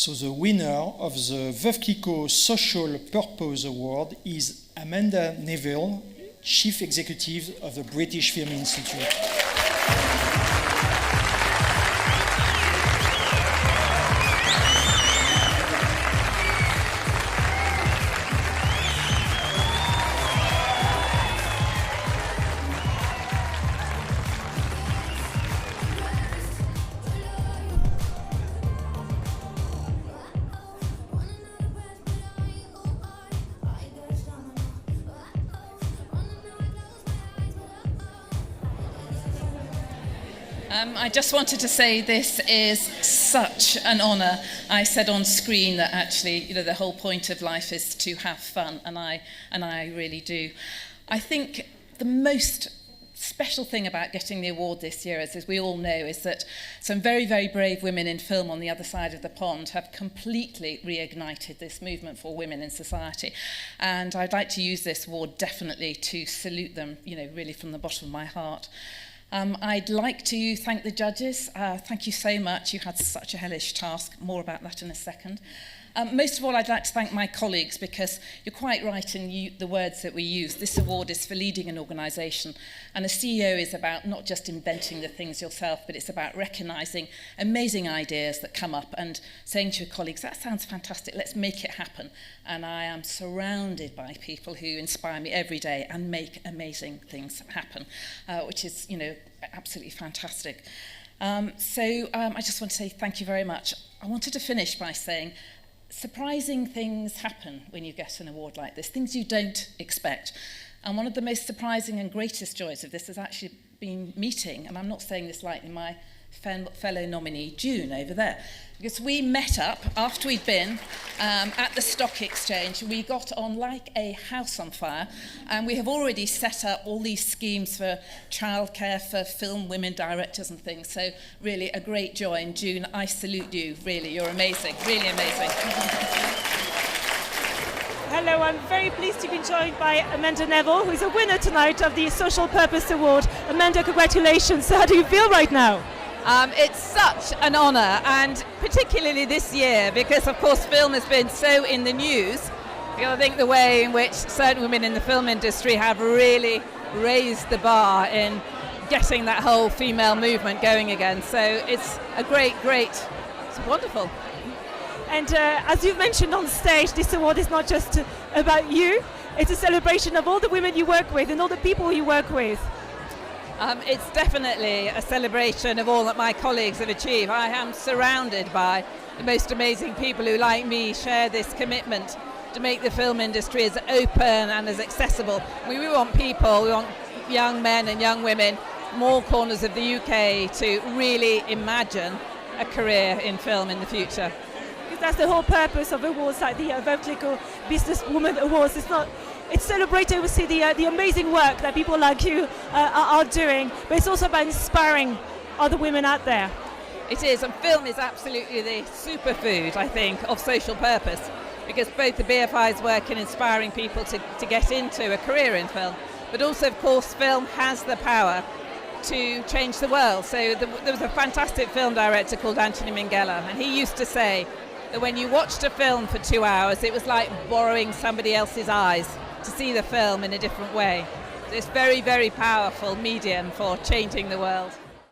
So the winner of the Veuve Cliquot Social Purpose Award is Amanda Nevill, Chief Executive of the British Film Institute. I just wanted to say this is such an honour. I said on screen that actually, the whole point of life is to have fun, and I really do. I think the most special thing about getting the award this year, as we all know, is that some very, very brave women in film on the other side of the pond have completely reignited this movement for women in society. And I'd like to use this award definitely to salute them, really from the bottom of my heart. I'd like to thank the judges. Thank you so much. You had such a hellish task. More about that in a second. Most of all, I'd like to thank my colleagues, because you're quite right in the words that we use. This award is for leading an organisation, and a CEO is about not just inventing the things yourself, but it's about recognising amazing ideas that come up and saying to your colleagues, that sounds fantastic, let's make it happen. And I am surrounded by people who inspire me every day and make amazing things happen, which is, absolutely fantastic. I just want to say thank you very much. I wanted to finish by saying, surprising things happen when you get an award like this, things you don't expect. And one of the most surprising and greatest joys of this has actually been meeting, and I'm not saying this lightly, my fellow nominee, June, over there. Because we met up after we'd been at the stock exchange. We got on like a house on fire, and we have already set up all these schemes for childcare for film women directors and things. So really a great joy. And June, I salute you. Really, you're amazing. Really amazing. Hello, I'm very pleased to be joined by Amanda Nevill, who is a winner tonight of the Social Purpose Award. Amanda, congratulations. So how do you feel right now? It's such an honour, and particularly this year, because of course film has been so in the news. I think the way in which certain women in the film industry have really raised the bar in getting that whole female movement going again. So it's a great, it's wonderful. And as you've mentioned on stage, this award is not just about you, it's a celebration of all the women you work with and all the people you work with. It's definitely a celebration of all that my colleagues have achieved. I am surrounded by the most amazing people who, like me, share this commitment to make the film industry as open and as accessible. We want people, we want young men and young women from all corners of the UK to really imagine a career in film in the future. Because that's the whole purpose of awards like the Veuve Cliquot Businesswoman Awards. It's celebrating, obviously, the amazing work that people like you are doing, but it's also about inspiring other women out there. It is, and film is absolutely the superfood, I think, of social purpose, because both the BFI's work in inspiring people to get into a career in film, but also, of course, film has the power to change the world. So there was a fantastic film director called Anthony Minghella, and he used to say that when you watched a film for 2 hours, it was like borrowing somebody else's eyes to see the film in a different way. So it's very, very powerful medium for changing the world.